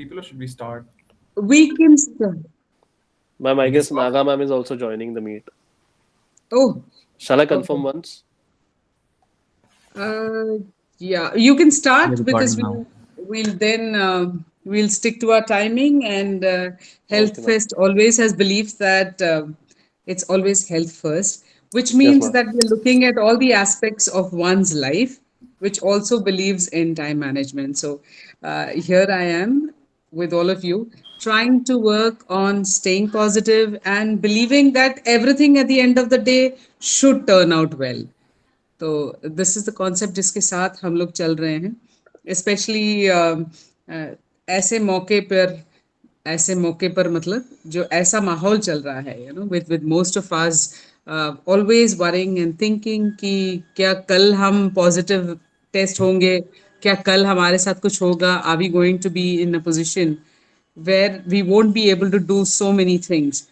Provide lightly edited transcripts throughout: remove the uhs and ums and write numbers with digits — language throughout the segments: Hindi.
people or should we start? We can start. Ma'am, I We can guess start. Naga ma'am is also joining the meet. Oh, Shall I okay. confirm once? Uh, yeah, you can We're start because recording now. we'll then we'll stick to our timing. And Health Okay, ma'am. Fest always has belief that it's always health first, which Yes, means ma'am. that we're looking at all the aspects of one's life, which also believes in time management. So here I am with all of you, trying to work on staying positive and believing that everything at the end of the day should turn out well. तो दिस इज द कॉन्सेप्ट जिसके साथ हम लोग चल रहे हैं, स्पेशली ऐसे मौके पर मतलब जो ऐसा माहौल चल रहा है, with most of us always worrying and thinking कि क्या कल हम पॉजिटिव टेस्ट होंगे, क्या कल हमारे साथ कुछ होगा, are we going to be in a position where we won't be able to do so many things,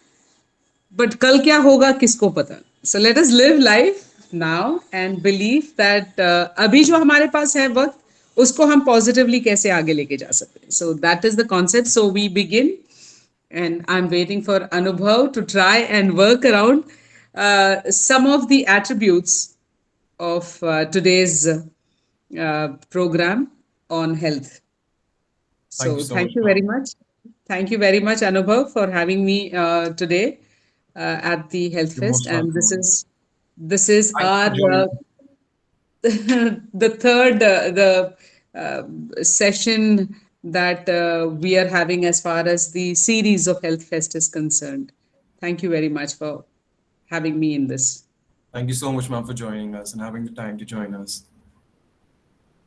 but कल क्या होगा किसको पता. So let us live life now and believe that अभी जो हमारे पास है वक्त, उसको हम पॉजिटिवली कैसे आगे लेके जा सकते हैं. So that is the concept. So we begin and I'm waiting for Anubhav to try and work around some of the attributes of today's program on health. Thank you So so much, thank you very ma'am. much. Thank you very much, Anubhav, for having me today at the Health You're Fest. most And welcome. this is Thank you our for joining. the third the session that we are having as far as the series of Health Fest is concerned. Thank you very much for having me in this. Thank you so much, ma'am, for joining us and having the time to join us.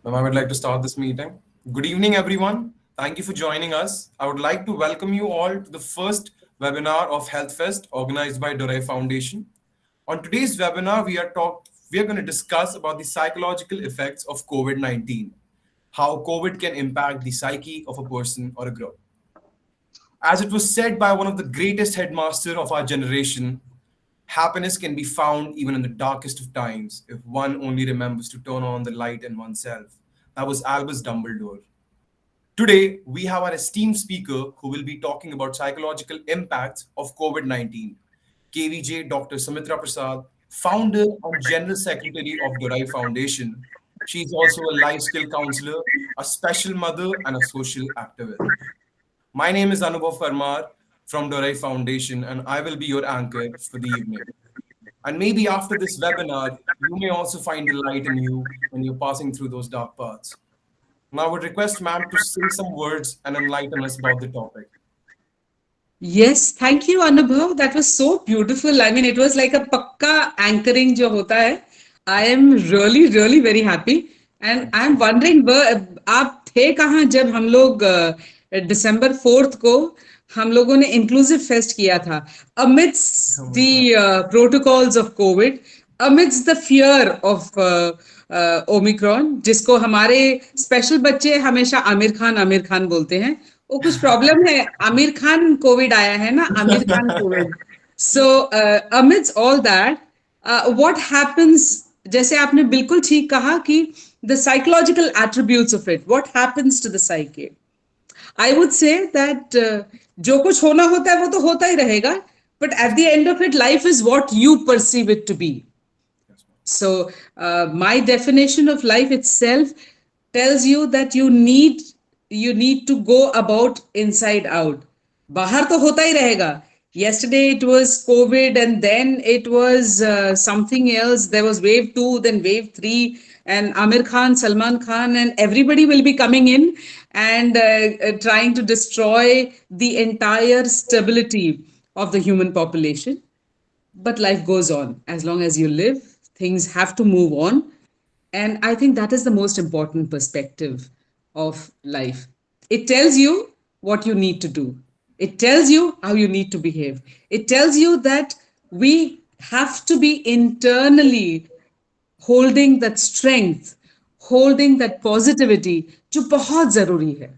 Ma'am, I would like to start this meeting. Good evening, everyone. Thank you for joining us. I would like to welcome you all to the first webinar of Health Fest organized by Dorai Foundation. On today's webinar, we are going to discuss about the psychological effects of COVID-19, how COVID can impact the psyche of a person or a group. As it was said by one of the greatest headmaster of our generation, happiness can be found even in the darkest of times if one only remembers to turn on the light in oneself. That was Albus Dumbledore. Today, we have our esteemed speaker who will be talking about psychological impacts of COVID-19. KVJ Dr. Sumitra Prasad, founder and general secretary of Dorai Foundation. She is also a life skill counselor, a special mother, and a social activist. My name is Anubhav Farmar from Dorai Foundation, and I will be your anchor for the evening. And maybe after this webinar, you may also find the light in you when you're passing through those dark paths. Now, I would request ma'am to say some words and enlighten us about the topic. Yes, thank you, Anubhav. That was so beautiful. I mean, it was like a pakka anchoring जो होता है. I am really, really very happy. And Thank you so I'm much. wondering, आप थे कहाँ जब हम लोग December 4th को हम लोगों ने इंक्लूसिव फेस्ट किया था, So amidst much, ma'am. the protocols of COVID, amidst the fear of Omicron, जिसको हमारे स्पेशल बच्चे हमेशा आमिर खान बोलते हैं. वो कुछ प्रॉब्लम है, आमिर खान कोविड आया है ना, Aamir Khan Covid. So amidst all that, what happens, जैसे आपने बिल्कुल ठीक कहा कि the psychological attributes of it, what happens to the psyche. I would say that जो कुछ होना होता है वो तो होता ही रहेगा, but at the end of it, life is what you perceive it to be. Yes, ma'am. So, my definition of life itself tells you that you need to go about inside out. बाहर तो होता ही रहेगा. Yesterday it was COVID, and then it was something else. There was wave 2, then wave 3, and Amir Khan, Salman Khan, and everybody will be coming in and trying to destroy the entire stability of the human population. But life goes on. As long as you live, things have to move on. And I think that is the most important perspective of life. It tells you what you need to do, it tells you how you need to behave, it tells you that we have to be internally holding that strength, holding that positivity, जो बहुत जरूरी है.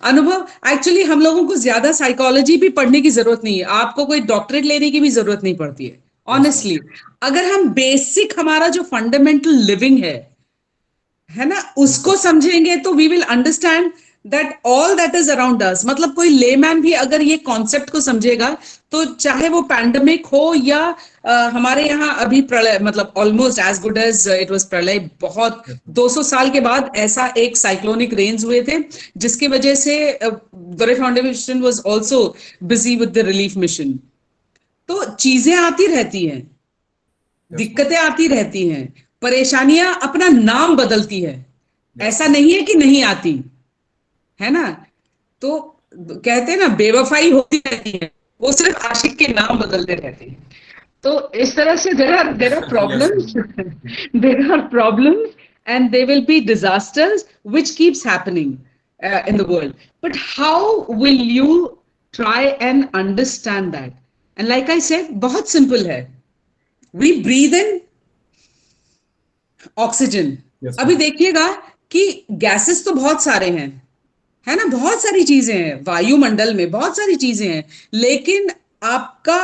अनुभव, एक्चुअली हम लोगों को ज्यादा साइकोलॉजी भी पढ़ने की जरूरत नहीं है, आपको कोई डॉक्टरेट लेने की भी जरूरत नहीं पड़ती है. Yes, ma'am. ऑनेस्टली, अगर हम बेसिक हमारा जो फंडामेंटल लिविंग है ना, Yes, उसको समझेंगे तो we will understand that all that is around us, मतलब कोई लेमैन भी अगर ये कॉन्सेप्ट को समझेगा तो चाहे वो पैंडमिक हो या हमारे यहाँ अभी प्रलय, मतलब almost as good as it was प्रलय, बहुत 200 साल के बाद ऐसा एक साइक्लोनिक रेंज हुए थे जिसकी वजह से दोरे foundation was also busy with the relief mission. तो चीजें आती रहती हैं, दिक्कतें आती रहती हैं, परेशानियां अपना नाम बदलती है, ऐसा नहीं है कि नहीं आती है ना। तो कहते हैं ना बेवफाई होती रहती है, वो सिर्फ आशिक के नाम बदलते रहते हैं। तो इस तरह से there are problems, there are problems and there will be disasters which keeps happening in the world, but how will you try and understand that? And like I said, बहुत simple है, we breathe in oxygen। Yes, अभी देखिएगा कि गैसेस तो बहुत सारे हैं, है ना, बहुत सारी चीजें हैं वायुमंडल में, बहुत सारी चीजें हैं, लेकिन आपका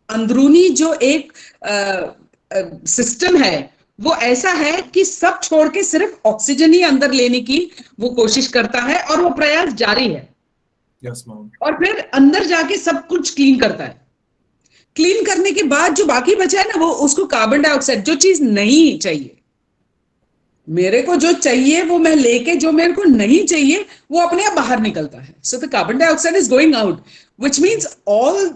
अंदरूनी जो एक सिस्टम है वो ऐसा है कि सब छोड़ के सिर्फ ऑक्सीजन ही अंदर लेने की वो कोशिश करता है और वो प्रयास जारी है। Yes, ma'am. और फिर अंदर जाके सब कुछ क्लीन करता है। क्लीन करने के बाद जो बाकी बचा है ना, वो उसको कार्बन डाइऑक्साइड, जो चीज नहीं चाहिए, मेरे को जो चाहिए वो मैं लेके, जो मेरे को नहीं चाहिए वो अपने आप बाहर निकलता है। So the carbon dioxide is going out, which means all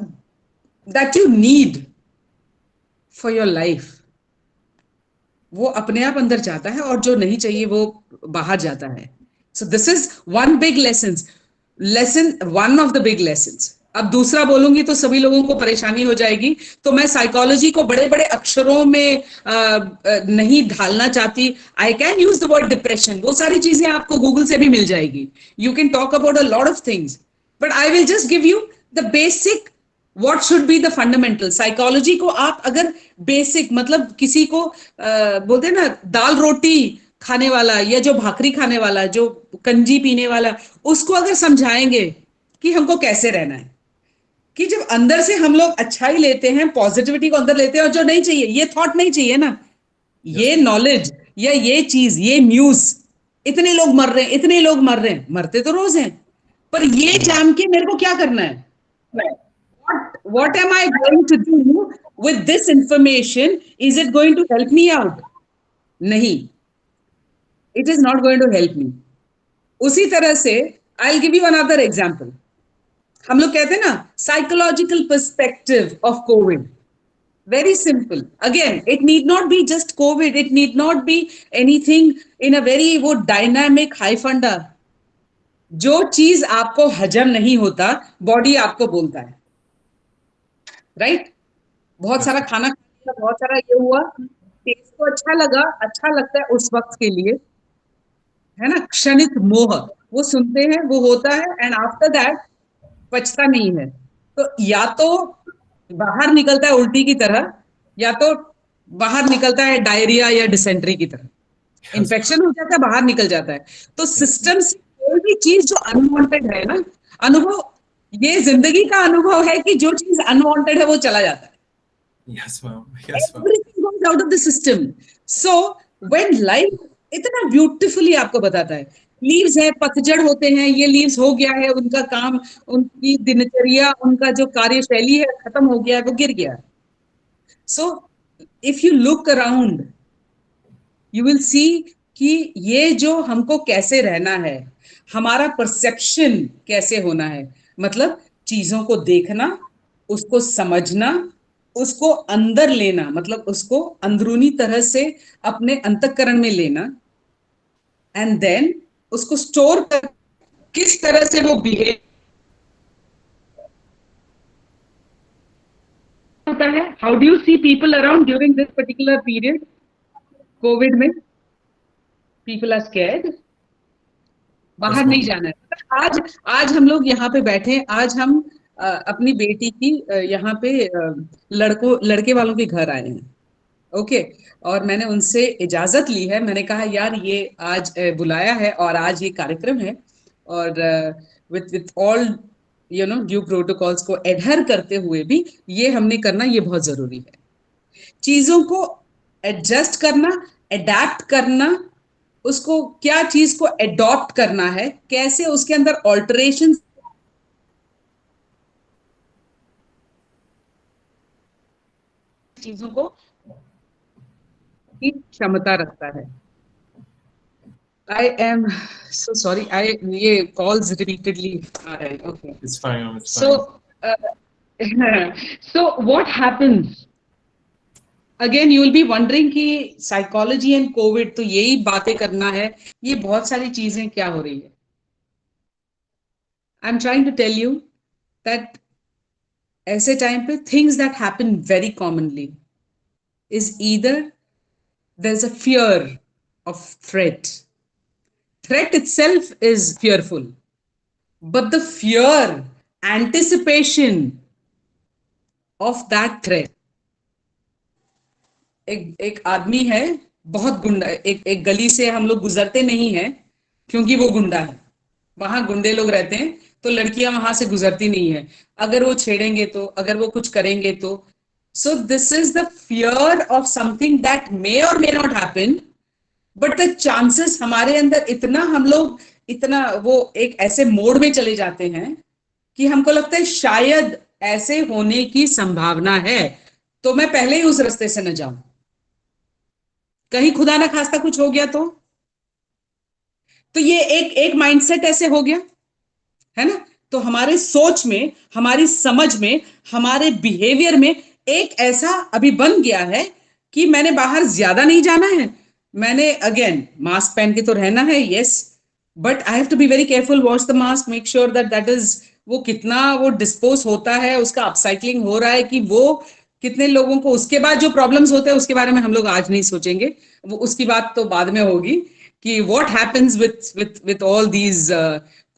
that you need for your life वो अपने आप अंदर जाता है और जो नहीं चाहिए वो बाहर जाता है। सो this is one big lesson, one of the big lessons. अब दूसरा बोलूंगी तो सभी लोगों को परेशानी हो जाएगी, तो मैं साइकोलॉजी को बड़े बड़े अक्षरों में नहीं ढालना चाहती। I can use the word depression, वो सारी चीजें आपको गूगल से भी मिल जाएगी। You can talk about a lot of things, but I will just give you the basic what should be the fundamental. Psychology को आप अगर बेसिक, मतलब किसी को बोलते हैं ना दाल रोटी खाने वाला या जो भाकरी खाने वाला, जो कंजी पीने वाला, उसको अगर समझाएंगे कि हमको कैसे रहना है, कि जब अंदर से हम लोग अच्छाई लेते हैं, पॉजिटिविटी को अंदर लेते हैं, और जो नहीं चाहिए, ये थॉट नहीं चाहिए ना, ये नॉलेज या ये चीज, ये न्यूज, इतने लोग मर रहे हैं, इतने लोग मर रहे हैं, मरते तो रोज हैं, पर ये जान के मेरे को क्या करना है, what am I going to do with this information? Is it going to help me out? नहीं, it is not going to help me. उसी तरह से I'll give you another example. हम लोग कहते हैं ना psychological perspective of COVID. Very simple. Again, it need not be just COVID. It need not be anything in a very वो dynamic high funda. जो चीज आपको हजम नहीं होता, बॉडी आपको बोलता है, राइट? बहुत सारा खाना खाया, बहुत सारा ये हुआ, टेस्ट तो अच्छा लगा, अच्छा लगता है उस वक्त के लिए, है ना, क्षणिक मोह, वो सुनते हैं, वो होता है, एंड आफ्टर दैट पचता नहीं है। तो या तो बाहर निकलता है उल्टी की तरह, या तो बाहर निकलता है डायरिया या डिसेंट्री की तरह, इन्फेक्शन हो जाता है, बाहर निकल जाता है। तो सिस्टम से कोई भी चीज जो अनवांटेड है ना, अनुभव, ये जिंदगी का अनुभव है कि जो चीज अनवांटेड है वो चला जाता है। Yes, ma'am. Yes, ma'am. Everything goes out of the system. So when life इतना ब्यूटीफुली आपको बताता है, लीव्स है, पतझड़ होते हैं, ये लीव्स हो गया है, उनका काम, उनकी दिनचर्या, उनका जो कार्यशैली है खत्म हो गया है, वो गिर गया है। So if you look around you will see कि ये जो हमको कैसे रहना है, हमारा परसेप्शन कैसे होना है, मतलब चीजों को देखना, उसको समझना, उसको अंदर लेना, मतलब उसको अंदरूनी तरह से अपने अंतःकरण में लेना, एंड देन उसको स्टोर कर, किस तरह से वो बिहेव होता है। How do you see people around during this particular period Covid में? पीपल आर स्कैर्ड, बाहर नहीं जाना है। आज हम लोग यहाँ पे बैठे हैं, आज हम अपनी बेटी की यहाँ पे लड़के वालों के घर आए हैं, ओके, और मैंने उनसे इजाजत ली है। मैंने कहा यार ये आज बुलाया है और आज ये कार्यक्रम है, और with all you know due protocols को एडहर करते हुए भी ये हमने करना, ये बहुत जरूरी है। चीजों को एडजस्ट करना, अडेप्ट करना, उसको क्या चीज को एडॉप्ट करना है, कैसे उसके अंदर ऑल्टरेशन चीजों को की क्षमता रखता है। आई एम सो सॉरी, आई ये कॉल्स रिपीटेडली आ रहे हैं। Okay, It's fine, ma'am, it's so fine. So what happens again, you will be wondering कि साइकोलॉजी एंड कोविड तो यही बातें करना है, ये बहुत सारी चीजें क्या हो रही है। I am trying to tell you that ऐसे टाइम पे things that happen very commonly is either there is a fear of threat. Threat itself is fearful, but the fear, anticipation of that threat. एक आदमी है, बहुत गुंडा, एक गली से हम लोग गुजरते नहीं है क्योंकि वो गुंडा है, वहां गुंडे लोग रहते हैं, तो लड़कियां वहां से गुजरती नहीं है, अगर वो छेड़ेंगे तो, अगर वो कुछ करेंगे तो. So this is the fear of something that may और may not happen, but the chances हमारे अंदर इतना, हम लोग इतना वो एक ऐसे मोड में चले जाते हैं कि हमको लगता है शायद ऐसे होने की संभावना है, तो मैं पहले ही उस रास्ते से न जाऊं, कहीं खुदा ना खास्ता कुछ हो गया तो ये एक एक माइंडसेट ऐसे हो गया है ना. तो हमारे सोच में, हमारी समझ में, हमारे बिहेवियर में एक ऐसा अभी बन गया है कि मैंने बाहर ज्यादा नहीं जाना है, मैंने अगेन मास्क पहन के तो रहना है, yes, but I have to be very careful, wash the mask, make sure that that is, वो कितना वो डिस्पोज होता है, उसका अपसाइक्लिंग हो रहा है कि वो कितने लोगों को, उसके बाद जो प्रॉब्लम्स होते हैं उसके बारे में हम लोग आज नहीं सोचेंगे, वो उसकी बात तो बाद में होगी कि what happens with all these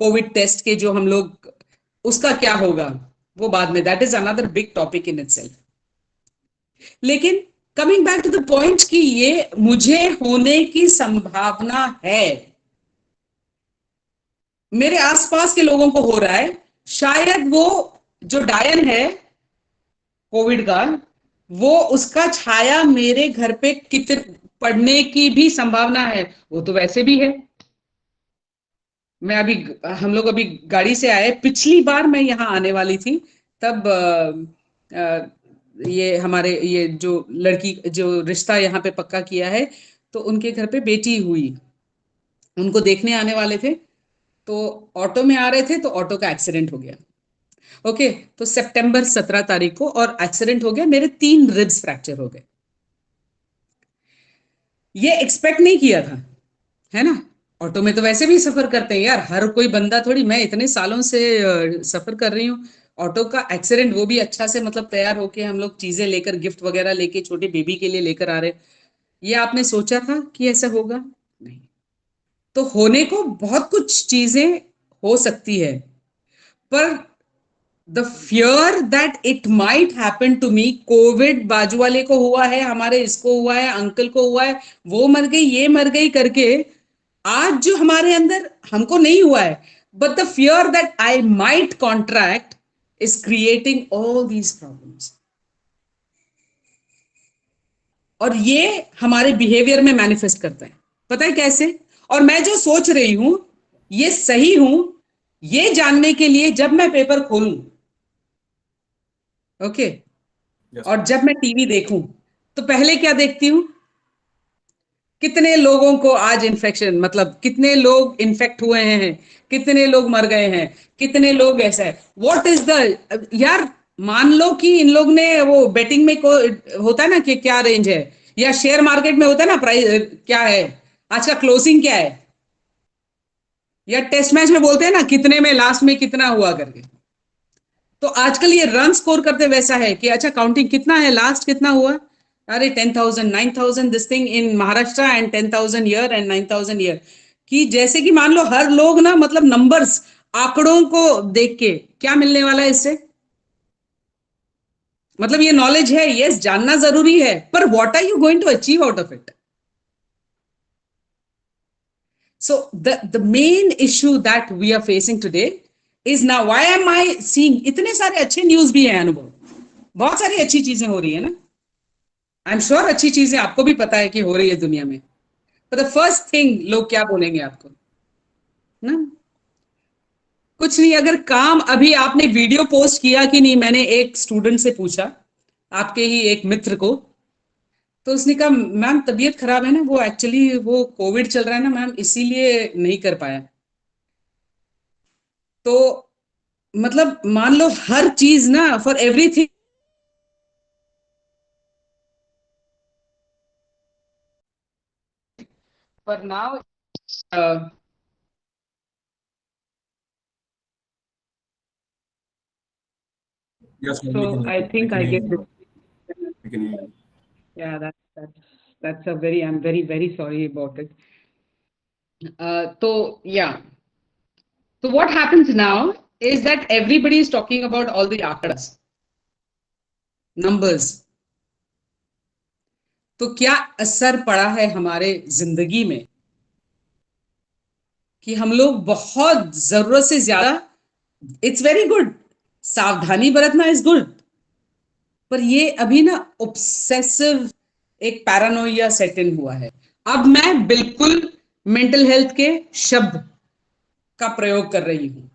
COVID test के जो हम लोग, उसका क्या होगा वो बाद में, that is another big topic in itself. लेकिन coming back to the point कि ये मुझे होने की संभावना है, मेरे आसपास के लोगों को हो रहा है, शायद वो जो डायन है कोविड का, वो उसका छाया मेरे घर पे कितने पड़ने की भी संभावना है, वो तो वैसे भी है. मैं अभी, हम लोग अभी गाड़ी से आए, पिछली बार मैं यहाँ आने वाली थी तब ये हमारे ये जो लड़की जो रिश्ता यहाँ पे पक्का किया है, तो उनके घर पे बेटी हुई, उनको देखने आने वाले थे, तो ऑटो में आ रहे थे तो ऑटो का एक्सीडेंट हो गया. ओके, तो सितंबर 17 तारीख को, और एक्सीडेंट हो गया, मेरे 3 रिब्स फ्रैक्चर हो गए. ये एक्सपेक्ट नहीं किया था, है ना. ऑटो में तो वैसे भी सफर करते हैं यार, हर कोई बंदा थोड़ी, मैं इतने सालों से सफर कर रही हूँ. ऑटो का एक्सीडेंट, वो भी अच्छा से मतलब तैयार होके हम लोग चीजें लेकर, गिफ्ट वगैरह लेके छोटे बेबी के लिए लेकर आ रहे, ये आपने सोचा था कि ऐसा होगा? नहीं. तो होने को बहुत कुछ चीजें हो सकती है, पर the fear that it might happen to me, COVID बाजू वाले को हुआ है, हमारे इसको हुआ है, अंकल को हुआ है, वो मर गई, ये मर गई करके, आज जो हमारे अंदर, हमको नहीं हुआ है, but the fear that I might contract is creating all these problems. और ये हमारे बिहेवियर में मैनिफेस्ट करता है, पता है कैसे? और मैं जो सोच रही हूं ये सही हूं, ये जानने के लिए जब मैं पेपर खोलूं, ओके, Yes, और ma'am. जब मैं टीवी देखूं, तो पहले क्या देखती हूं? कितने लोगों को आज इन्फेक्शन, मतलब कितने लोग इन्फेक्ट हुए हैं, कितने लोग मर गए हैं, कितने लोग ऐसा है, व्हाट इज द, यार मान लो कि इन लोग ने वो बेटिंग में को होता है ना कि क्या रेंज है, या शेयर मार्केट में होता है ना प्राइस क्या है, आज का क्लोजिंग क्या है, या टेस्ट मैच में बोलते हैं ना कितने में लास्ट में कितना हुआ करके, तो आजकल ये रन स्कोर करते वैसा है कि अच्छा काउंटिंग कितना है, लास्ट कितना हुआ, अरे 10,000 9,000 this thing in Maharashtra and 10,000 year and 9,000 year, कि जैसे कि मान लो हर लोग ना, मतलब नंबर्स, आंकड़ों को देख के क्या मिलने वाला है इससे, मतलब ये नॉलेज है, यस, जानना जरूरी है, पर what are you going to achieve out of it. So the main issue that we are facing today is, now why am I seeing इतने सारे अच्छे न्यूज भी हैं, अनुभव, बहुत सारी अच्छी चीजें हो रही है ना, आई एम श्योर अच्छी चीजें आपको भी पता है कि हो रही है दुनिया में, पर द फर्स्ट थिंग लोग क्या बोलेंगे आपको ना? कुछ नहीं, अगर काम अभी आपने वीडियो पोस्ट किया कि नहीं, मैंने एक स्टूडेंट से पूछा, आपके ही एक मित्र को, तो उसने कहा मैम तबीयत खराब है ना, वो एक्चुअली वो कोविड चल रहा है ना मैम, इसीलिए नहीं कर पाया। तो मतलब मान लो हर चीज ना, फॉर एवरीथिंग, पर now Yes, ma'am, so I we think can I hear get you. this. We can hear you. Yeah, that's a very, I'm very, very sorry about it. So yeah. So what happens now is that everybody is talking about all the आंकड़as, numbers. तो क्या असर पड़ा है हमारे जिंदगी में कि हम लोग बहुत जरूरत से ज्यादा, इट्स वेरी गुड, सावधानी बरतना इज गुड, पर ये अभी ना ऑब्सेसिव एक पैरानोइया सेट इन हुआ है। अब मैं बिल्कुल मेंटल हेल्थ के शब्द का प्रयोग कर रही हूं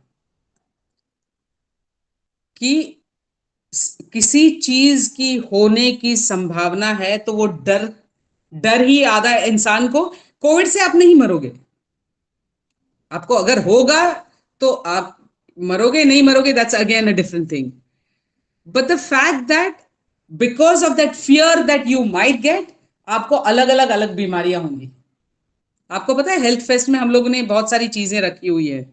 कि किसी चीज की होने की संभावना है तो वो डर, डर ही आधा इंसान को, कोविड से आप नहीं मरोगे, आपको अगर होगा तो आप मरोगे, नहीं मरोगे that's again a different thing, but the fact that because of that fear that you might get, आपको अलग अलग अलग बीमारियां होंगी। आपको पता है हेल्थ फेस्ट में हम लोगों ने बहुत सारी चीजें रखी हुई है,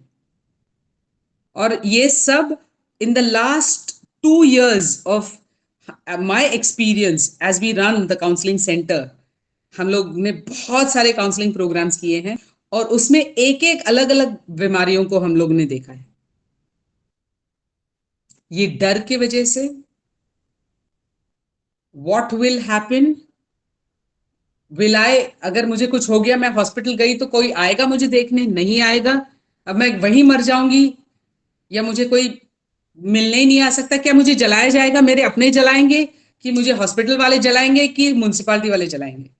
और ये सब in the last 2 years of my experience as we run the counselling centre, हम लोग ने बहुत सारे काउंसलिंग प्रोग्राम्स किए हैं और उसमें एक एक अलग अलग बीमारियों को हम लोग ने देखा है। ये डर की वजह से, what will happen, will I, अगर मुझे कुछ हो गया, मैं हॉस्पिटल गई तो कोई आएगा मुझे देखने, नहीं आएगा, अब मैं वहीं मर जाऊंगी, या मुझे कोई मिलने ही नहीं आ सकता, क्या मुझे जलाया जाएगा, मेरे अपने जलाएंगे कि मुझे हॉस्पिटल वाले जलाएंगे कि म्युनिसिपालिटी वाले जलाएंगे?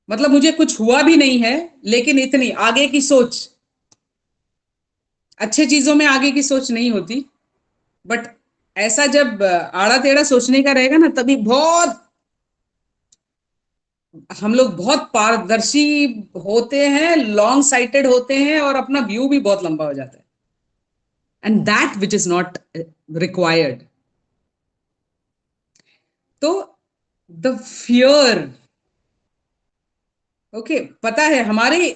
मतलब मुझे कुछ हुआ भी नहीं है, लेकिन इतनी आगे की सोच, अच्छे चीजों में आगे की सोच नहीं होती, बट ऐसा जब आड़ा टेढ़ा सोचने का रहेगा ना, तभी बहुत, हम लोग बहुत पारदर्शी होते हैं, लॉन्ग साइटेड होते हैं, और अपना व्यू भी बहुत लंबा हो जाता है, and that which is not required. तो द फियर, ओके, पता है हमारे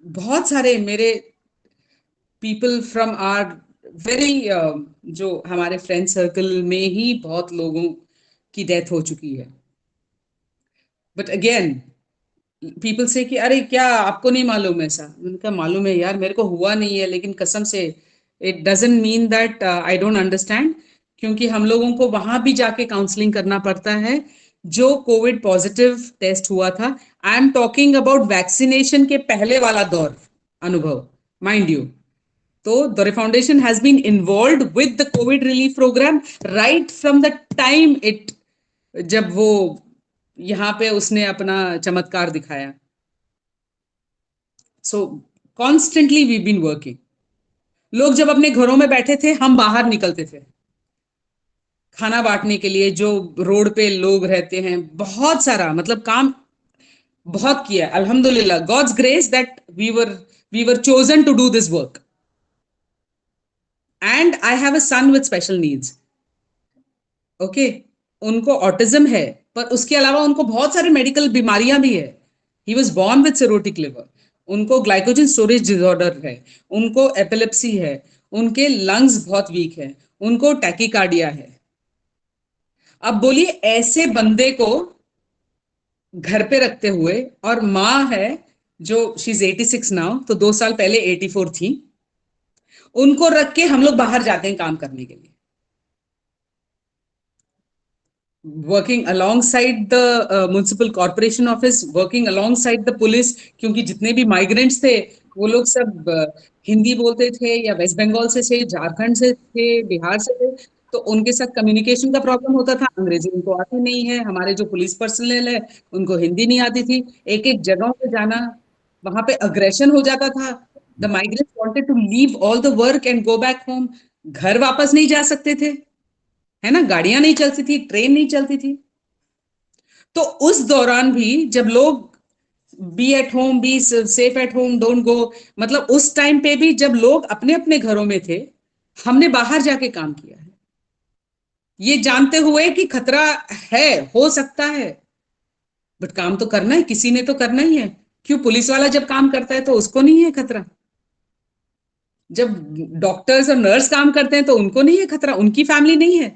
बहुत सारे मेरे पीपल फ्रॉम आर वेरी, जो हमारे फ्रेंड सर्कल में ही बहुत लोगों की डेथ हो चुकी है, बट अगेन पीपल से कि अरे क्या आपको नहीं मालूम? ऐसा उनका मालूम है यार, मेरे को हुआ नहीं है, लेकिन कसम से it doesn't mean that I don't understand, क्योंकि हम लोगों को वहां भी जाके काउंसलिंग करना पड़ता है जो कोविड पॉजिटिव टेस्ट हुआ था। आई एम टॉकिंग अबाउट वैक्सीनेशन के पहले वाला दौर अनुभव, माइंड यू। तो Dore Foundation has been involved with the COVID relief program right from the time it, जब वो यहाँ पे उसने अपना चमत्कार दिखाया। So constantly we been working. लोग जब अपने घरों में बैठे थे, हम बाहर निकलते थे खाना बांटने के लिए, जो रोड पे लोग रहते हैं, बहुत सारा मतलब काम बहुत किया, अल्हम्दुलिल्लाह, God's grace that we were chosen to do this work. And I have a son with special needs, okay, उनको ऑटिज्म है, पर उसके अलावा उनको बहुत सारे मेडिकल बीमारियां भी है। He was born with cirrhotic liver, उनको ग्लाइकोजन स्टोरेज डिसऑर्डर है, उनको एपिलेप्सी है, उनके लंग्स बहुत वीक है, उनको टैकीकार्डिया है। अब बोलिए ऐसे बंदे को घर पे रखते हुए, और माँ है जो शी इज 86 नाउ, तो 2 साल पहले 84 थी, उनको रख के हम लोग बाहर जाते हैं काम करने के लिए, working alongside the municipal corporation office, working alongside the police, क्योंकि जितने भी माइग्रेंट्स थे वो लोग सब हिंदी बोलते थे, या वेस्ट बंगाल से थे, झारखंड से थे, बिहार से थे, तो उनके साथ कम्युनिकेशन का प्रॉब्लम होता था, अंग्रेजी उनको आती नहीं है, हमारे जो पुलिस पर्सनल है उनको हिंदी नहीं आती थी, एक एक जगहों पे जाना, वहां पे अग्रेशन हो जाता था, the migrants wanted to leave all the work and go back home, घर वापस नहीं जा सकते थे, है ना, गाड़ियां नहीं चलती थी, ट्रेन नहीं चलती थी। तो उस दौरान भी जब लोग be at home, be safe at home, don't go, मतलब उस टाइम पे भी जब लोग अपने अपने घरों में थे, हमने बाहर जाके काम किया है, ये जानते हुए कि खतरा है, हो सकता है, बट काम तो करना है, किसी ने तो करना ही है। क्यों, पुलिस वाला जब काम करता है तो उसको नहीं है खतरा? जब डॉक्टर्स और नर्स काम करते हैं तो उनको नहीं है खतरा? उनकी फैमिली नहीं है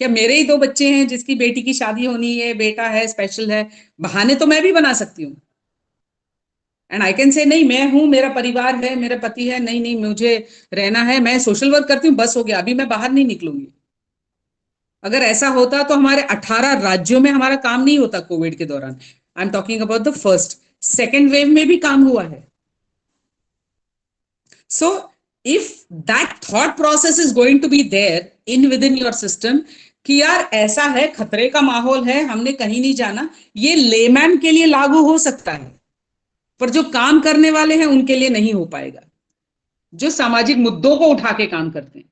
क्या? मेरे ही दो बच्चे हैं, जिसकी बेटी की शादी होनी है, बेटा है, स्पेशल है, बहाने तो मैं भी बना सकती हूँ, एंड आई कैन से नहीं, मैं हूं, मेरा परिवार है, मेरा पति है, नहीं नहीं मुझे रहना है, मैं सोशल वर्क करती हूँ, बस हो गया, अभी मैं बाहर नहीं निकलूंगी। अगर ऐसा होता तो हमारे 18 राज्यों में हमारा काम नहीं होता कोविड के दौरान। I am talking about the first, second wave में भी काम हुआ है। So if that thought process is going to be there in within your system कि यार ऐसा है, खतरे का माहौल है, हमने कहीं नहीं जाना, ये लेमैन के लिए लागू हो सकता है, पर जो काम करने वाले हैं उनके लिए नहीं हो पाएगा, जो सामाजिक मुद्दों को उठा के काम करते हैं।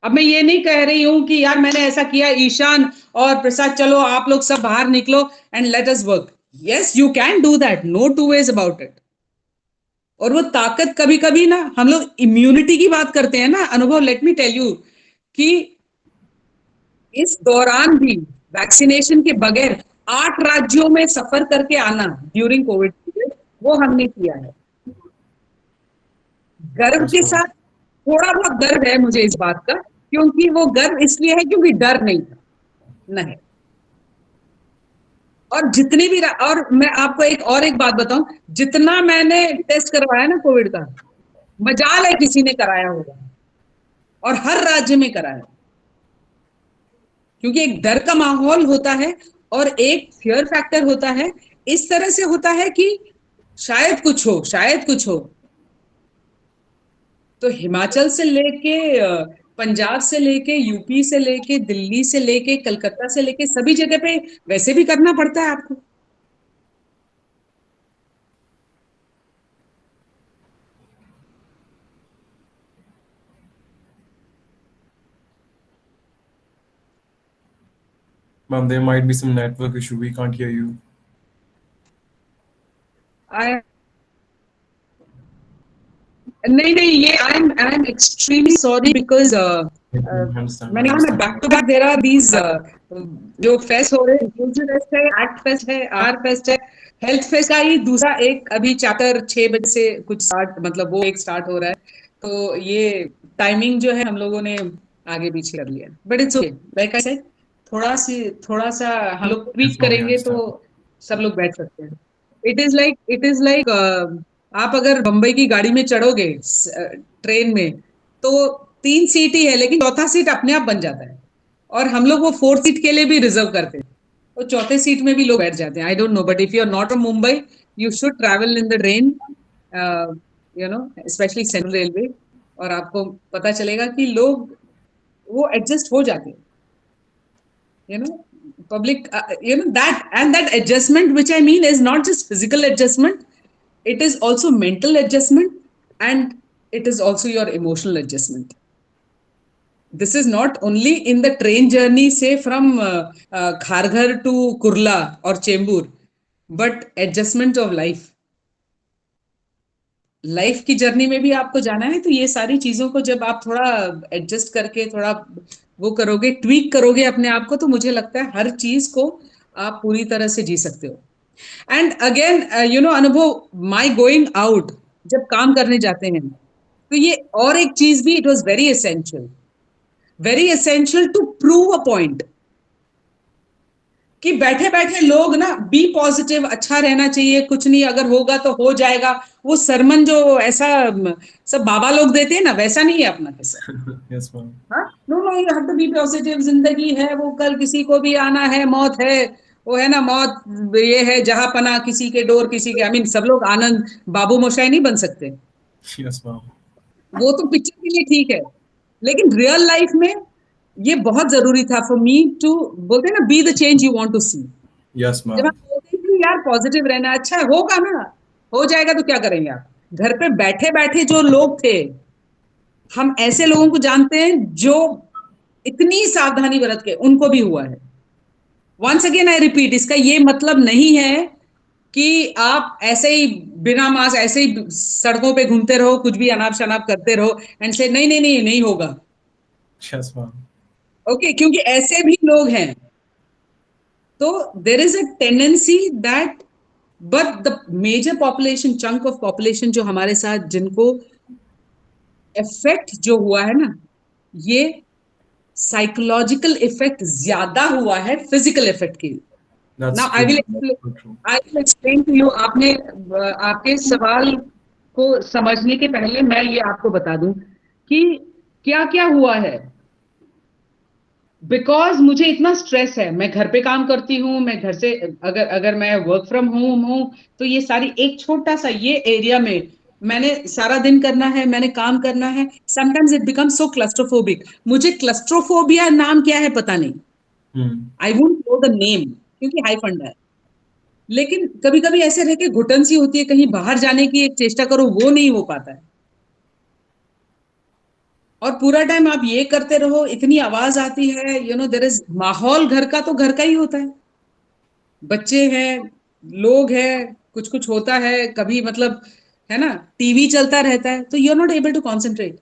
अब मैं ये नहीं कह रही हूं कि यार मैंने ऐसा किया, ईशान और प्रसाद चलो आप लोग सब बाहर निकलो and let us work. Yes you can do that, no two ways about it. और वो ताकत कभी कभी ना, हम लोग इम्यूनिटी की बात करते हैं ना अनुभव, लेट मी टेल यू कि इस दौरान भी वैक्सीनेशन के बगैर 8 राज्यों में सफर करके आना ड्यूरिंग कोविड पीरियड, वो हमने किया है। गर्व के साथ, थोड़ा बहुत गर्व है मुझे इस बात का, क्योंकि वो गर्व इसलिए है क्योंकि डर नहीं था, नहीं। और जितनी भी, और मैं आपको एक बात बताऊं, जितना मैंने टेस्ट करवाया ना कोविड का, मजाल है किसी ने कराया होगा, और हर राज्य में कराया, क्योंकि एक डर का माहौल होता है और एक फियर फैक्टर होता है, इस तरह से होता है कि शायद कुछ हो, शायद कुछ हो। तो हिमाचल से लेके पंजाब से लेके यूपी से लेके दिल्ली से लेके कलकत्ता से लेके सभी जगह पे वैसे भी करना पड़ता है आपको। Ma'am, there might be some network issue. We can't hear you. I नहीं नहीं, ये I am extremely sorry because मैंने कहा ना, back to back there are these जो फेस्ट हो रहे हैं, फ्यूचर फेस्ट है, एक्ट फेस्ट है, आर फेस्ट है, हेल्थ फेस्ट का ही दूसरा एक अभी चैप्टर 6 बजे से कुछ स्टार्ट, मतलब वो एक स्टार्ट हो रहा है, तो ये टाइमिंग जो है हम लोगों ने आगे पीछे कर लिया, but it's okay. Like I said, थोड़ा सा हम लोग ट्वीट करेंगे तो सब लोग बैठ सकते हैं। इट इज लाइक आप अगर बंबई की गाड़ी में चढ़ोगे ट्रेन में, तो 3 सीट ही है, लेकिन चौथा सीट अपने आप बन जाता है, और हम लोग वो 4th सीट के लिए भी रिजर्व करते हैं, तो चौथे सीट में भी लोग बैठ जाते हैं। I don't know, but if you are not from Mumbai, you should travel in the train, you know, specially central railway, और आपको पता चलेगा कि लोग वो एडजस्ट हो जाते हैं, you know, public, you know, that adjustment which I mean is not just physical adjustment, it is also mental adjustment, and it is also your emotional adjustment. This is not only in the train journey, say from Kharghar to Kurla or Chembur, but adjustment of life की जर्नी में भी आपको जाना है, तो ये सारी चीजों को जब आप थोड़ा एडजस्ट करके, थोड़ा वो करोगे, ट्वीक करोगे अपने आप को, तो मुझे लगता है हर चीज को आप पूरी तरह से जी सकते हो। एंड अगेन यू नो अनुभव, माई गोइंग आउट, जब काम करने जाते हैं, तो ये और एक चीज भी, it was very essential to prove a point, कि बैठे बैठे लोग ना, बी पॉजिटिव, अच्छा रहना चाहिए, कुछ नहीं, अगर होगा तो हो जाएगा, वो सरमन जो ऐसा सब बाबा लोग देते हैं ना, वैसा नहीं है अपना कैसा। Yes, ma'am. हाँ, no no, you have to be positive, जिंदगी है वो, कल किसी को भी आना है, मौत है वो, है ना, मौत ये है, जहां पना किसी के डोर किसी के, आई मीन सब लोग आनंद बाबू मोशाई नहीं बन सकते। Yes, ma'am. वो तो पिक्चर के लिए ठीक है, लेकिन रियल लाइफ में ये बहुत जरूरी था फॉर मी टू, बोलते हैं ना, be the change you want to see. Yes, जब ma'am. आप बोलते हैं कि यार पॉजिटिव रहना, अच्छा होगा ना, हो जाएगा तो क्या करेंगे आप? घर पे बैठे बैठे जो लोग थे, हम ऐसे लोगों को जानते हैं जो इतनी सावधानी बरत के उनको भी हुआ है। वंस अगेन आई रिपीट, इसका ये मतलब नहीं है कि आप ऐसे ही बिना मास्क ऐसे ही सड़कों पे घूमते रहो, कुछ भी अनाप शनाप करते रहो एंड से नहीं नहीं नहीं नहीं होगा। Yes, ma'am. ओके, क्योंकि ऐसे भी लोग हैं। तो there is a tendency that, but the major population, chunk of population जो हमारे साथ, जिनको इफेक्ट जो हुआ है ना, ये साइकोलॉजिकल इफेक्ट ज्यादा हुआ है फिजिकल इफेक्ट के। That's now I true, will ma'am. That's so true. I will explain to you. आपने आपके सवाल को समझने के पहले मैं ये आपको बता दूं कि क्या क्या हुआ है। बिकॉज मुझे इतना स्ट्रेस है, मैं घर पे काम करती हूँ, मैं घर से, अगर अगर मैं वर्क फ्रॉम होम हूँ, तो ये सारी एक छोटा सा ये एरिया में मैंने सारा दिन करना है, मैंने काम करना है। Sometimes it become so claustrophobic. मुझे क्लस्ट्रोफोबिया नाम क्या है पता नहीं, Hmm. I won't know the name क्योंकि हाई फंडा है। लेकिन कभी कभी ऐसे रह के घुटन सी होती है, कहीं बाहर जाने की एक चेष्टा करो, वो नहीं हो पाता है। और पूरा टाइम आप ये करते रहो, इतनी आवाज आती है, यू नो देयर इज, माहौल घर का तो घर का ही होता है, बच्चे हैं, लोग हैं, कुछ कुछ होता है कभी, मतलब, है ना, टीवी चलता रहता है, तो you are not able to concentrate.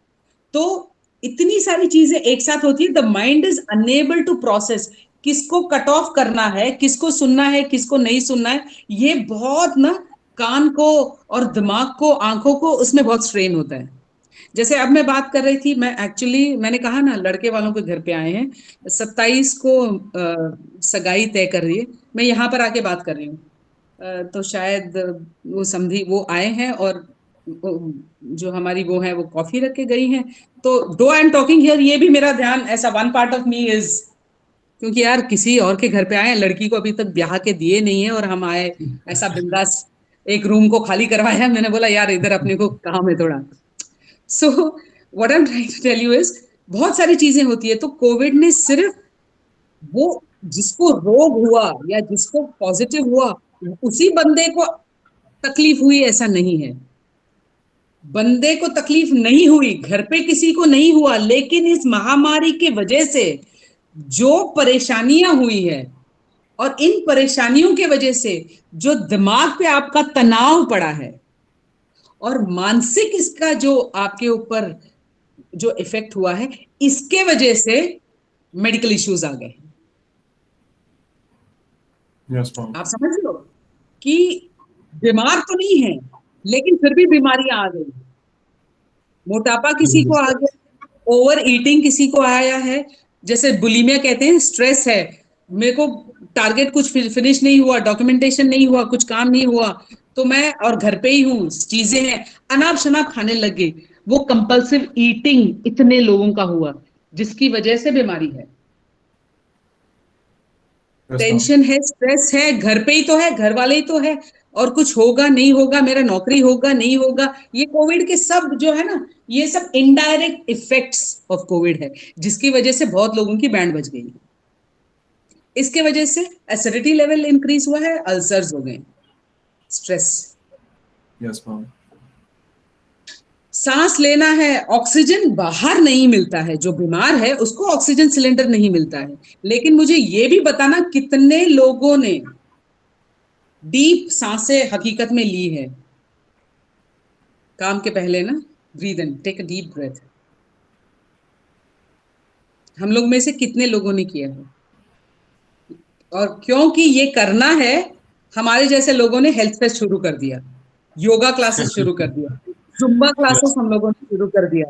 तो इतनी सारी चीजें एक साथ होती है, the mind is unable to process, किसको कट ऑफ करना है, किसको सुनना है, किसको नहीं सुनना है। ये बहुत ना, कान को और दिमाग को, आंखों को, उसमें बहुत स्ट्रेन होता है। जैसे अब मैं बात कर रही थी, मैं एक्चुअली, मैंने कहा ना, लड़के वालों के घर पे आए हैं, 27 को सगाई तय कर रही है, मैं यहाँ पर आके बात कर रही हूँ। तो शायद वो समझी, वो आए हैं, और जो हमारी वो है, वो कॉफी रख के गई हैं। तो दो आई एम टॉकिंग हियर, ये भी मेरा ध्यान, ऐसा one part of me is, क्योंकि यार किसी और के घर पे आए हैं, लड़की को अभी तक ब्याह के दिए नहीं है, और हम आए ऐसा बिंदास, एक रूम को खाली करवाया, मैंने बोला यार इधर अपने को काम है थोड़ा। So what I am trying to tell you is, बहुत सारी चीजें होती है। तो कोविड ने सिर्फ वो, जिसको रोग हुआ या जिसको पॉजिटिव हुआ, उसी बंदे को तकलीफ हुई ऐसा नहीं है। बंदे को तकलीफ नहीं हुई, घर पे किसी को नहीं हुआ, लेकिन इस महामारी के वजह से जो परेशानियां हुई है, और इन परेशानियों के वजह से जो दिमाग पे आपका तनाव पड़ा है, और मानसिक इसका जो आपके ऊपर जो इफेक्ट हुआ है, इसके वजह से मेडिकल इश्यूज आ गए। Yes, ma'am. आप समझ लो कि बीमार तो नहीं है, लेकिन फिर भी बीमारियां आ गई। मोटापा किसी को आ गया, ओवर ईटिंग किसी को आया है, जैसे बुलिमिया कहते हैं, स्ट्रेस है, मेरे को टारगेट कुछ फिनिश नहीं हुआ, डॉक्यूमेंटेशन नहीं हुआ, कुछ काम नहीं हुआ, तो मैं और घर पे ही हूँ, चीजें हैं, अनाप शनाप खाने लग गई। वो कंपल्सिव ईटिंग इतने लोगों का हुआ, जिसकी वजह से बीमारी है। Yes, ma'am. टेंशन है, स्ट्रेस है, घर पे ही तो है, घर वाले ही तो है, और कुछ होगा नहीं होगा, मेरा नौकरी होगा नहीं होगा, ये कोविड के सब जो है ना, ये सब इनडायरेक्ट इफेक्ट्स ऑफ कोविड है, जिसकी वजह से बहुत लोगों की बैंड बज गई। इसके वजह से एसिडिटी लेवल इंक्रीज हुआ है, अल्सर्स हो गए, स्ट्रेस। Yes, ma'am. सांस लेना है, ऑक्सीजन बाहर नहीं मिलता है, जो बीमार है उसको ऑक्सीजन सिलेंडर नहीं मिलता है। लेकिन मुझे ये भी बताना, कितने लोगों ने डीप सांसें हकीकत में ली है काम के पहले ना? Breathe in, take a deep breath. हम लोग में से कितने लोगों ने किया है? और क्योंकि ये करना है, हमारे जैसे लोगों ने हेल्थ फेस्ट शुरू कर दिया, योगा क्लासेस शुरू कर दिया, जुम्बा क्लासेस Yes. हम लोगों ने शुरू कर दिया।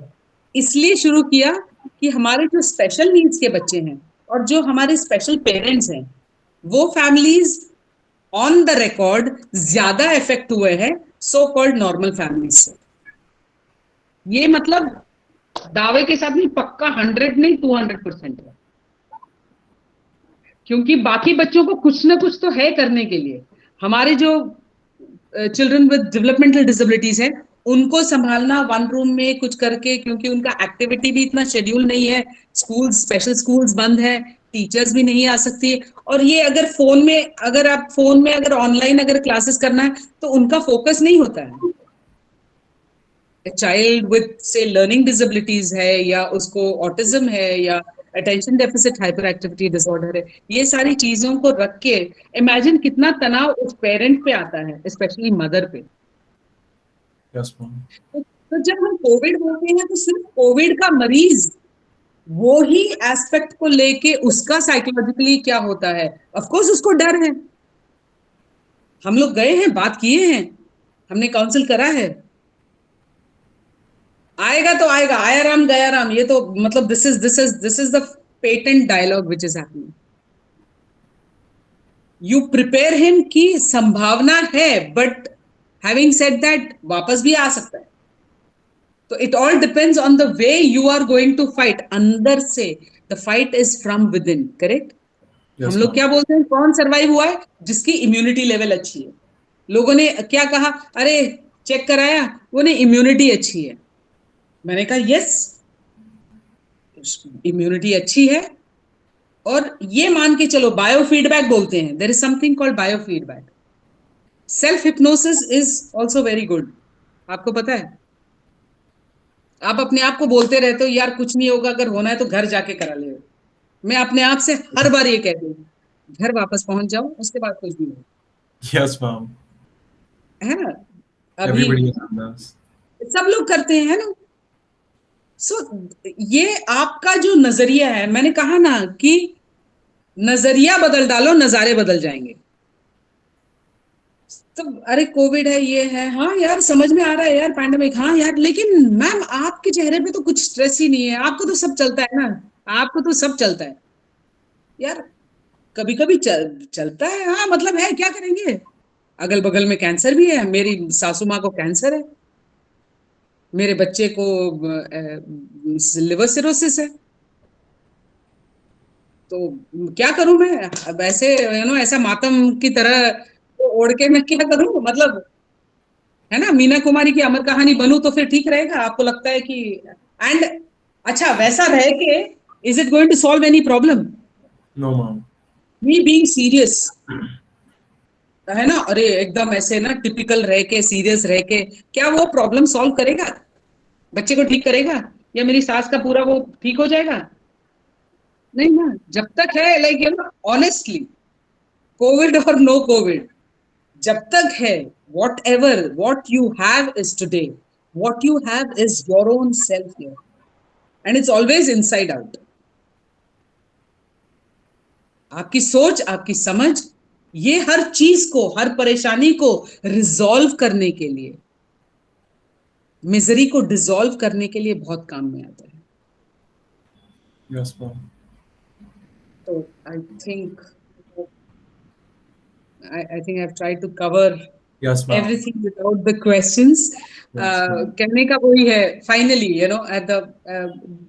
इसलिए शुरू किया कि हमारे जो स्पेशल नीड्स के बच्चे हैं, और जो हमारे स्पेशल पेरेंट्स हैं, वो फैमिलीज ऑन द रिकॉर्ड ज्यादा इफेक्ट हुए हैं सो कॉल्ड नॉर्मल फैमिलीज से। ये मतलब दावे के साथ नहीं, पक्का 100 नहीं 200% है। क्योंकि बाकी बच्चों को कुछ ना कुछ तो है करने के लिए। हमारे जो चिल्ड्रन विद डेवलपमेंटल डिसेबिलिटीज है, उनको संभालना वन रूम में कुछ करके, क्योंकि उनका एक्टिविटी भी इतना शेड्यूल नहीं है, स्कूल्स, स्पेशल स्कूल्स बंद है, टीचर्स भी नहीं आ सकती है, और ये अगर फोन में, अगर ऑनलाइन अगर क्लासेस करना है तो उनका फोकस नहीं होता है। चाइल्ड विद से लर्निंग डिसेबिलिटीज है, या उसको ऑटिज्म है, या attention deficit hyper activity disorder है, ये सारी चीजों को रख के इमेजिन कितना तनाव उस पेरेंट पे आता है, स्पेशली मदर पे। Yes, ma'am. तो जब हम कोविड बोलते हैं तो सिर्फ कोविड का मरीज वो ही एस्पेक्ट को लेके उसका साइकोलॉजिकली क्या होता है, ऑफ कोर्स उसको डर है। हम लोग गए हैं, बात किए हैं, हमने काउंसिल करा है, आएगा तो आएगा, आया राम गया राम, ये तो मतलब this is the patent dialogue which is happening. You prepare him की संभावना है, बट हैविंग सेड दैट वापस भी आ सकता है। तो it all depends on the way you are going to fight. अंदर से the fight is from within, correct. Yes, हम लोग ma'am. क्या बोलते हैं, कौन सरवाइव हुआ है, जिसकी इम्यूनिटी लेवल अच्छी है। लोगों ने क्या कहा, अरे चेक कराया, वो ने इम्यूनिटी अच्छी है। मैंने कहा यस, इम्यूनिटी अच्छी है, और ये मान के चलो, बायो फीडबैक बोलते हैं, there is something called biofeedback. Self hypnosis is also very good. आपको पता है, आप अपने आप को बोलते रहते हो यार कुछ नहीं होगा, अगर होना है तो घर जाके करा ले। मैं अपने आप से हर बार ये कहती हूँ, घर वापस पहुंच जाओ, उसके बाद कुछ भी नहीं, Yes, ma'am. है ना। अभी Everybody has done this. सब लोग करते हैं, है ना। सो ये आपका जो नजरिया है, मैंने कहा ना कि नजरिया बदल डालो, नजारे बदल जाएंगे। तो अरे कोविड है, ये है, हाँ यार समझ में आ रहा है यार, पैंडेमिक, हाँ यार, लेकिन मैम आपके चेहरे पे तो कुछ स्ट्रेस ही नहीं है, आपको तो सब चलता है ना, आपको तो सब चलता है यार। कभी कभी चलता है, हाँ मतलब है, क्या करेंगे। अगल बगल में कैंसर भी है, मेरी सासू माँ को कैंसर है, मेरे बच्चे को लिवर सिरोसिस है। तो क्या करूं मैं, अब ऐसे ऐसा मातम की तरह ओढ़ के मैं क्या करूं, मतलब है ना, मीना कुमारी की अमर कहानी बनूं तो फिर ठीक रहेगा। आपको लगता है कि एंड अच्छा वैसा रह के is it going to solve any problem? No, ma'am. Me being serious, है ना, अरे एकदम ऐसे ना टिपिकल रह के, सीरियस रह के, क्या वो प्रॉब्लम सॉल्व करेगा, बच्चे को ठीक करेगा, या मेरी सास का पूरा वो ठीक हो जाएगा? नहीं ना। जब तक है, लाइक ऑनेस्टली, कोविड और नो कोविड, जब तक है, what you have is today, what you have is your own self here, and it's always inside out. आपकी सोच, आपकी समझ, ये हर चीज को, हर परेशानी को रिजॉल्व करने के लिए, मिजरी को डिसॉल्व करने के लिए बहुत काम में आता है। Yes, ma'am. तो I think I've tried to cover Yes, ma'am. everything without the questions. Yes, ma'am. कहने का वही है, finally, at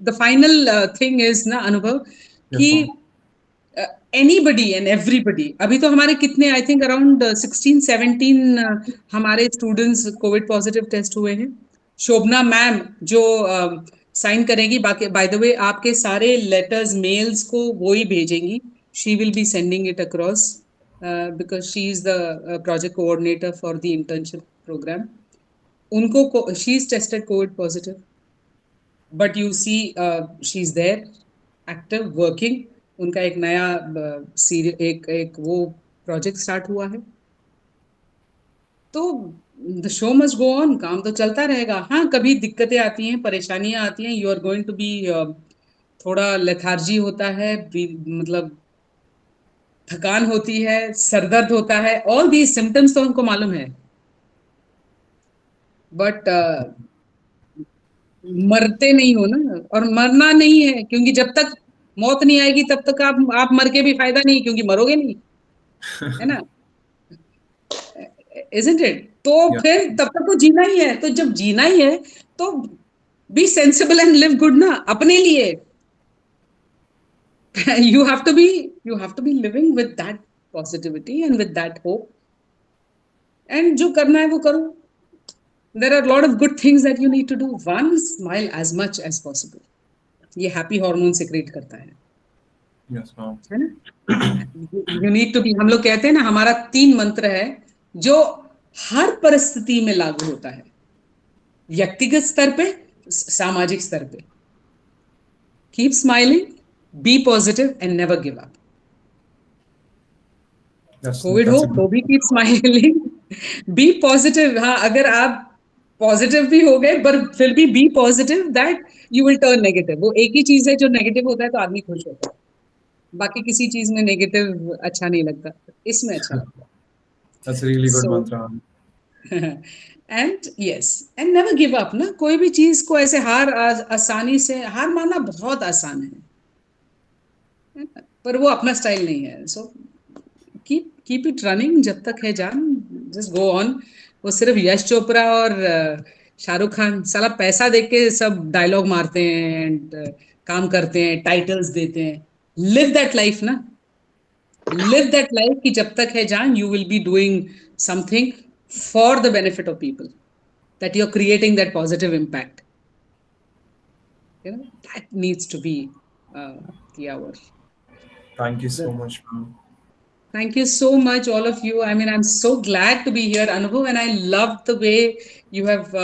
the final thing is ना अनुभव, Yes, कि ma'am. anybody and everybody, अभी तो हमारे कितने, आई थिंक अराउंड 16-17 हमारे स्टूडेंट्स कोविड पॉजिटिव टेस्ट हुए हैं। शोभना मैम जो साइन करेंगी, बाकी बाय द वे आपके सारे लेटर्स, मेल्स को वो ही भेजेंगी, she will be sending it across because she is the project coordinator for the internship programme. उनको she is tested covid positive, but you see she is there active working. उनका एक नया एक वो प्रोजेक्ट स्टार्ट हुआ है। तो the show must go on, काम तो चलता रहेगा। हाँ कभी दिक्कतें आती हैं, परेशानियां आती हैं, you are going to be, थोड़ा लेथार्जी होता है, मतलब थकान होती है, सरदर्द होता है, ऑल दीज सिम्टम्स तो हमको मालूम है, बट मरते नहीं हो ना, और मरना नहीं है, क्योंकि जब तक मौत नहीं आएगी तब तक आप मर के भी फायदा नहीं, क्योंकि मरोगे नहीं, है ना, इजंट इट? तो Yeah. फिर तब तक तो जीना ही है। तो जब जीना ही है तो B sensible and live good ना, अपने लिए। you have to be living with that positivity and with that hope, and जो करना है वो करो। There are a lot of good things that you need to do. One, smile as much as possible. ये happy hormone secrete करता Yes, ma'am. है ना? You need to be. हम लोग कहते हैं ना, हमारा 3 मंत्र है जो हर परिस्थिति में लागू होता है, व्यक्तिगत स्तर पे, सामाजिक स्तर पे. Keep smiling, be positive and never give up. Covid हो तो भी कीप स्माइलिंग, बी पॉजिटिव. हाँ, अगर आप पॉजिटिव भी हो गए पर फिर भी be positive, that you will turn negative. वो एक ही चीज है जो नेगेटिव होता है तो आदमी खुश होता है, बाकी किसी चीज में नेगेटिव अच्छा नहीं लगता, इसमें अच्छा लगता है. That's a really good So- mantra. And yes, and never give up ना. कोई भी चीज को ऐसे आसानी से हार मानना बहुत आसान है, पर वो अपना स्टाइल नहीं है. सो कीप इट रनिंग जब तक है जान. Just go on. वो सिर्फ यश चोपड़ा और शाहरुख खान साला पैसा देख के सब डायलॉग मारते हैं एंड काम करते हैं, टाइटल्स देते हैं. लिव दैट लाइफ ना. लिव दैट लाइफ कि जब तक है जान you will be doing something for the benefit of people, that you're creating that positive impact. That needs to be the hour. Thank you so much, ma'am. Thank you so much, all of you. I mean, I'm so glad to be here, Anubhav, and I love the way you have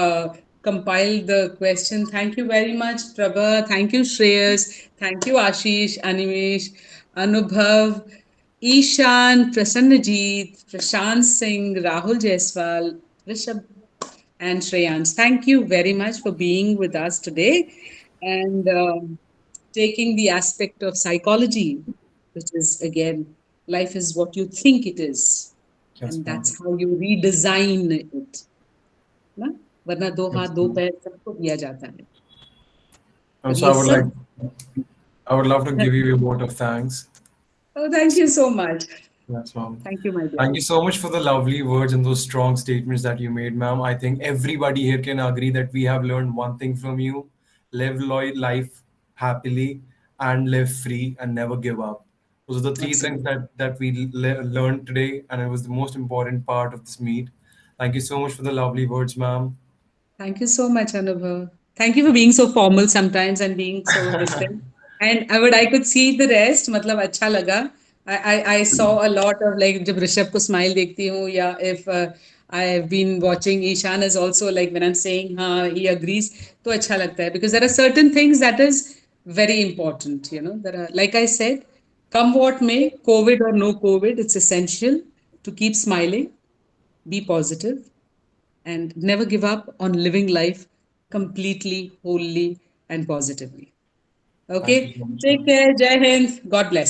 compiled the question. Thank you very much, Prabha. Thank you, Shreyas. Thank you, Ashish, Animesh, Anubhav, Ishan, Prasannajit, Prashant Singh, Rahul Jaiswal, Rishabh, and Shreyans. Thank you very much for being with us today and taking the aspect of psychology, which is, again, life is what you think it is. Yes, And ma'am. that's how you redesign it. ना? वरना दो हाथ दो पैर सबको दिया जाता है. So ये I would love to give you a vote of thanks. Oh, thank you so much. Yes, ma'am. Thank you, my dear. Thank you so much for the lovely words and those strong statements that you made, ma'am. I think everybody here can agree that we have learned one thing from you: live life happily and live free and never give up. Those are the three things that we learned today, and it was the most important part of this meet. Thank you so much for the lovely words, ma'am. Thank you so much, Anubhav. Thank you for being so formal sometimes and being so distant. And I could see the rest. मतलब अच्छा लगा. I saw a lot of like जब ऋषभ को smile देखती हूँ, या if I have been watching Ishan is also like when I'm saying हाँ he agrees, तो अच्छा लगता है, because there are certain things that is very important. There are, like I said, come what may, COVID or no COVID, it's essential to keep smiling, be positive, and never give up on living life completely, wholly, and positively. Okay, Thank you so much, take ma'am. care. Jai Hind. God bless.